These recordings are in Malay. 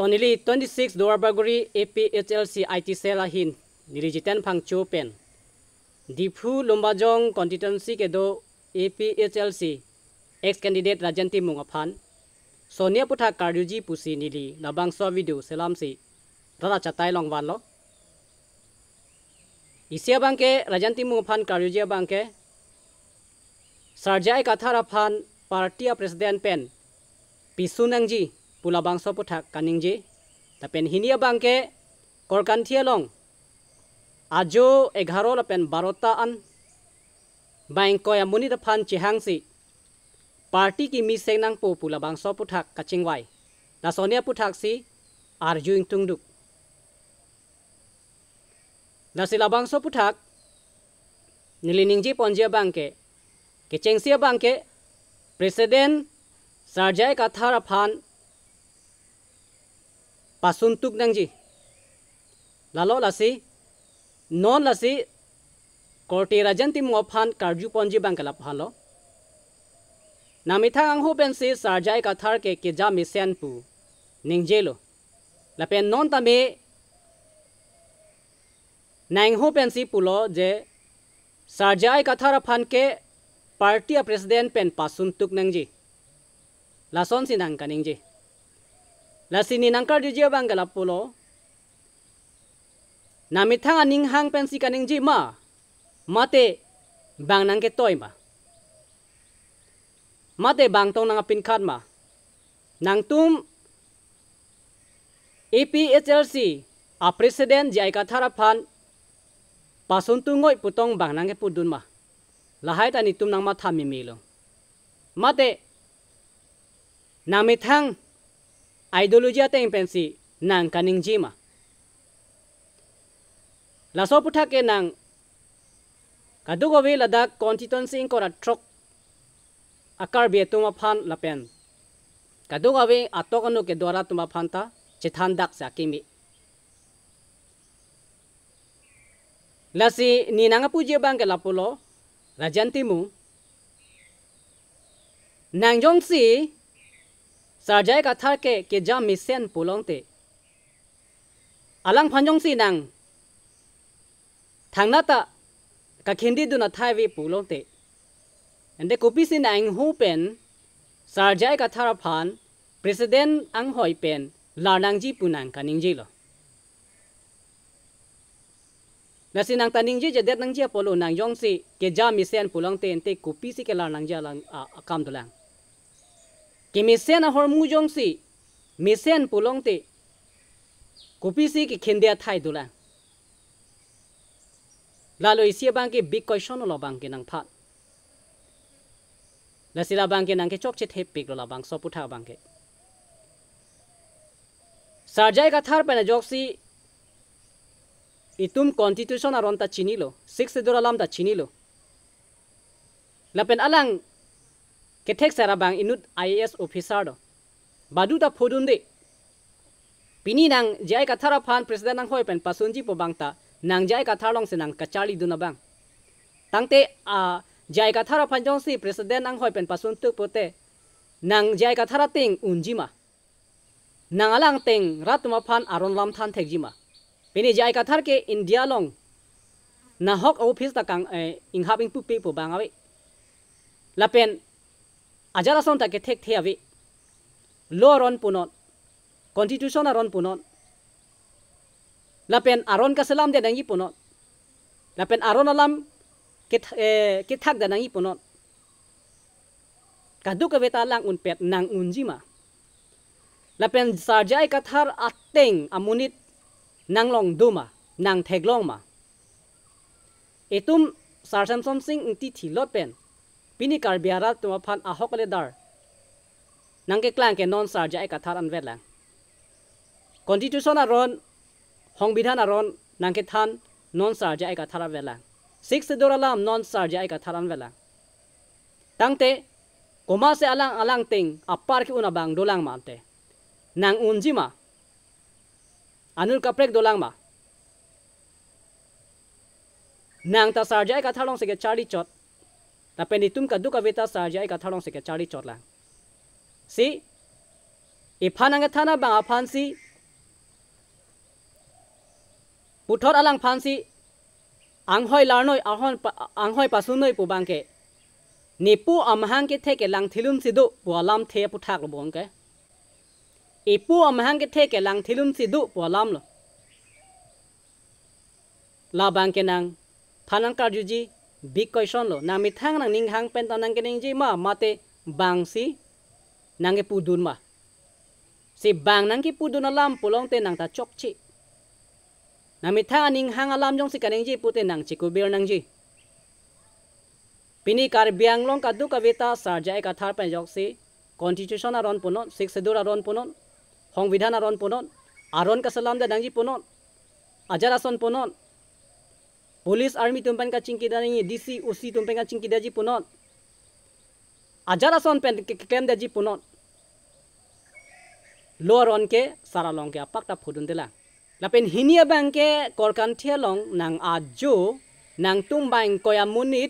Tonili 26 Dorabaguri APHLC IT Selahin Nirijiten Pangcho Pen Dipu Lumbajong Constituency Kedo APHLC ex candidate Rajanti Mungapan Sonia Putha Karyuji Pusi Nili Labang so video selam si Rara Chatai Longwan lo Isia Bangke Rajanti Mungapan Karyuji Bangke Sarjai Katharapan Partia Presiden Pen Pisunangji Pula bangso puthak kaningji tapen hinia bangke korkan thialong ajo 11 lapen 12 an bangko ya muni phan chihangsi party ki mi sengnang po pula bangso puthak kachingwai na sonia puthak si arjuing tungduk na sila bangso puthak niliningji ponjia bangke kechengsia bangke presiden Sarjai Katharapan pasuntuk nangji lalo lasi non lasi korti Rajanti Mungapan Karju Ponji Bangkala phalo namithang ang hopen si Sarjai Kathar ke keja misian pu ningjelo lapen non tame nang hopen si pulo je Sarjai Katharapan ke partia presiden pen pasuntuk nangji lason sinang kaningji Lasini nangkar di jia bangkala pulo namithang aning hang pensi kaning ji ma mate bang nang ke toy ma mate bang tong nang pin khat ma nang tum APHLC a president Jai Katharapan pasuntu ngoi putong bang nang ke pudun ma lahai tani tum nang ma thami milo mate namithang ideology ateng pensi nang kaning jima laso putha ke nang kadugo we ladak constituency ko trok akar be tuma phan lapen kadugo we atokano ke dwara tuma phanta chithan dak sakimi lasi ni nanga puje bang ke lapulo Rajanti mu nang jongsi Sarjai Kathar ke keja misen pulongte alang phanjong si nang thangnata ka khindi duna thaiwi pulongte ende kopi si nang hupen Sarjai Katharapan president ang hoi pen larnangji punang kaningji lo nasinang taningji jedet nangji apolo nang jongsi keja misen pulongte ente kopi si ke larnangji alang akam dolang कि मिसेन हरमु जोंसी मिसेन पुलोंते कुपीसी की खिंदिया थाई दुला लालो इसिया बांके बिग क्वेश्चन लो बांके नंग फा लसिला बांके नंग के चोक चित हेपिक लो बांग सोपुठा बांके Sarjai Kathar पे जोक्सी इतुम कॉन्स्टिट्यूशन अरोन ता चिनी लो 6 दुरालाम ता चिनी लो लपेन Alang Ketek sarabang inut IAS officer do baduta podunde pini nang Jai Katharapan president nang hoi pen pasunji po bangta nang Jai Katharlong senang kachali duna bang tangte Jai Katharapan jongsi president nang hoi pen pasuntuk pote nang Jai Katharating unjima nang alang teng ratuma phan aron lam than thekjima pini Jai Kathar ke India long na hok office ta kang inghaping pupi po bangawi lapen Ajala son take tek theawi law ron punon constitution aron punon lapen aron ka salam de nangi punon lapen aron alam ke thak da nangi punon kadu ka beta lang unpet nang unjima lapen Sarjai Kathar ateng amunit nang long duma nang theglong ma etum Sarsam somsing inti thilot pen Pini karbiara tuma phan ahok le dar nangke klang ke non Sarjai Kathar anvet lang constitution aron hong bidhan aron nangke than non Sarjai Kathar anvet lang 6 doralam non Sarjai Kathar anvet lang tangte koma se alang ting apar ki unabang dolang mante nang unjima anul kaprek dolang ma nang ta Sarjai Kathar long se ke chari chot tapi nitum kadu kavita Sarjai Katharong se ke chari chot lang si iphanang thana bang aphan si puthot alang phansi anghoi larnoi anghoi pasunoi pu bangke ni pu amhang ke theke lang thilum sidu pu alam the puthak lo bongke ipu amhang ke theke lang thilum sidu pu alam lo la bangke nang phanan karjuji big question lo na mithang nang ninghang pen tanang ke ningji ma mate bangsi nange pudun ma si bang nang ki pudun alam pulong te nang ta chokchi na mithang ninghang alam jong si kaningji pute nang chikubir nangji pini kar biang long kadu kavita sarjai ka thar pen jok si constitution aron punon 6 schedule aron punon hong vidhan aron punon aron ka salam da nangji punon ajarason punon police army tumpen ka chingki dani dc uc tumpen ka chingki daji punon ajarason pen kem daji punon loron ke saralong ke apak ta phudun dela lapen hinia bangke korkan thelong nang ajo nang tumbang koya munit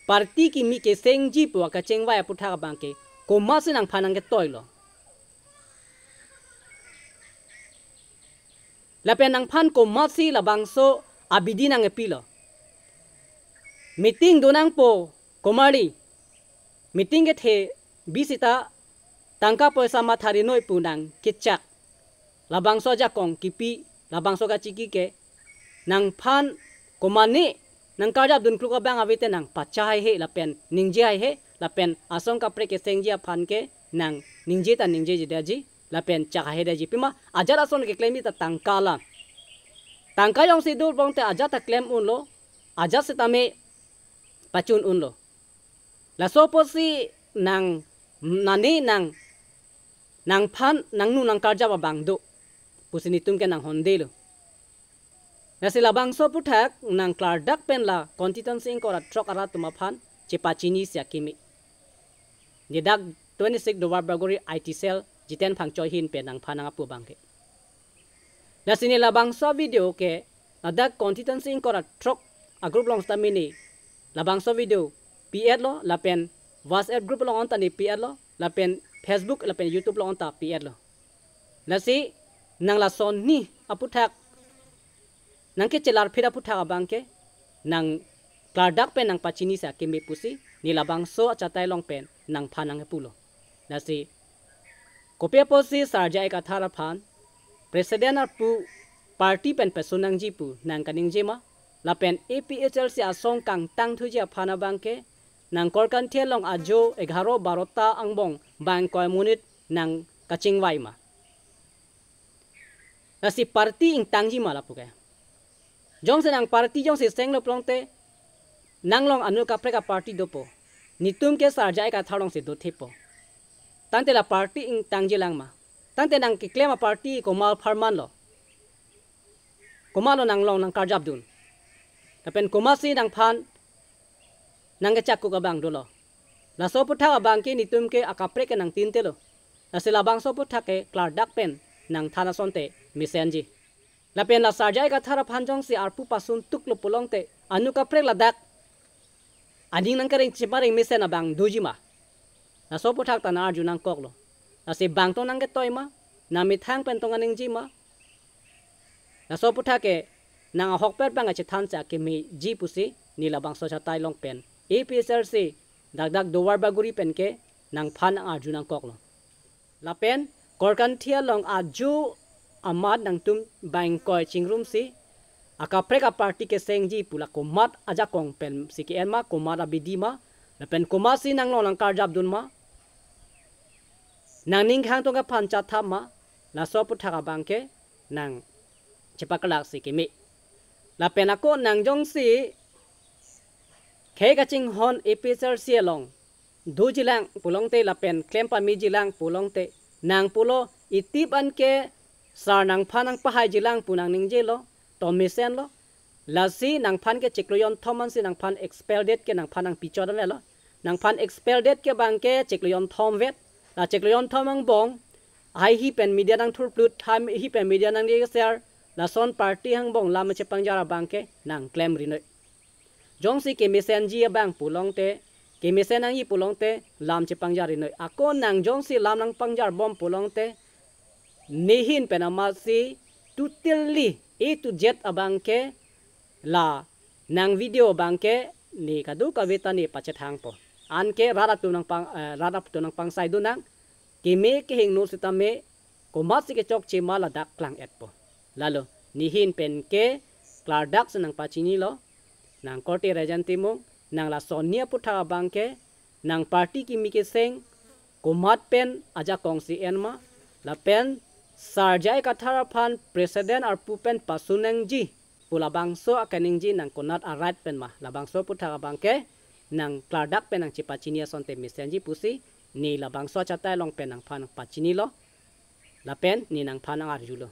parti ki mi ke sengji pu ka chengwa putha ka bangke koma se nang phanang ke toilo lapen nang phan koma si labangso abidi nang epilo meeting donang po komari meeting ke the bisita tangka poisa ma thari noi punang kichak labangso ja kong kipi labangso ka chiki ke nang phan komani nang karja dun klu ka bang avite nang pachai he lapen ningje hai he lapen asong ka pre ke sengjia phan ke nang ningje ta ningje jidaji lapen chak he daji pima ajara son ke claim ta tangkala tangka yong si dur bong te aja ta claim un lo aja se tame pachun un lo la soposi nang nani nang phan nang nu nang karja ba bang do pusini tum ke nang hondelo nasila bang so puthak nang klar dak pen la constituency ko ra trok ara tuma phan chepachini sia kimi nidak 26 dobar bagori IT cell jiten phang choi hin pe nang phananga pu bangke nasini la bang so video ke adak constituency ko ra trok a group long stamini la bang so video pr lo la pen WhatsApp group lo on ta ni pr lo la pen Facebook la pen YouTube lo on ta pr lo nasi nang la son ni aputhak nang ke chelar phira puthak bangke nang klardak pen nang pachini sa keme pusi ni la bang so chatai long pen nang phanang pulo nasi kopya posi sarjai ka thara phan president ar pu party pen pesunang ji pu nang kaning jema la pen APHL si asong kang tang thuja phana bangke nang korkan thelong ajo 11 12 ta angbong bang koy munit nang kaching wai ma nasi party ing tangji mala puke jong se nang party jong se senglo plongte nang long anu ka preka party dopo nitum ke sarjai ka tharong se do thepo tante la party ing tangji lang ma tante nang ki claim party ko mal farman lo komalo nang long nang karjab dun tapen komasi nang phan nang ke chakku ka bang dolo la so putha ka bang ke nitum ke akapre ke nang tin te lo la se la bang so putha ke klar dak pen nang thana sonte misenji la pen la sarjai ka thara phanjong si arpu pasun tuklo pulongte anu ka prek la dak aning nang kareng chiparing misen na bang dujima la so puthak ta na arju nang koklo la se bang to nang ke toima na mi thang pen tong aning jima la so putha ke nang hok per bang a che than cha ke mi ji pusi ni la bang so cha tai long pen APSRC dak dowar baguri pen ke nang phan arju nang koklo la pen korkan thia long aju amad nang tum bang koy chingrum si akapreka party ke sengji pula komat aja kong pen CKN ma komara bidima la pen komasi nang long nang karjab dun ma nang ning khang to ka phancha thama la so putha ka bangke nang chipakalak si kimi la pen ako nang jong si khe ka ching hon episar si long du jilang pulongte la pen claim pa mi jilang pulongte nang pulo itip an ke sar nang phanang pahai jilang punang ningje lo tomisen lo lasi nang phan ke chekloyon thoman si nang phan expel date ke nang phanang pichor le lo nang phan expel date ke bangke chekloyon thom vet la chekloyon thomang bong ai hi pen media nang thur plut tham hi pen media nang ge share la son party hang bong lam che pangjara bangke nang claim rinoi jong si ke mesenji bang pulongte ke mesen ang i pulongte lam che pangjara rinoi akon nang jong si lam nang pangjar bom pulongte nihin penamasi tutilli to Z abang ke la nang video bang ke ni kadu kawita ni pacethang po an ke rarap tu nang pang sai du nang kimi ke hing nu sitame kumat si ke chok chima la dak klang et po lalo ni hin pen ke klar dak nang pachini lo nang korte rejanti mo nang la sonia putha bang ke nang party kimi ke seng kumat pen aja kong si enma la pen sarjai kathara phan president ar pupen pasuneng ji pula bangso akaning ji nang konat arat pen ma la bangso putha bang ke nang kladak pen nang chipachinia sonte misenji pusi ni la bangso chatai long pen nang phan pachini lo la pen ni nang phan ang arjulo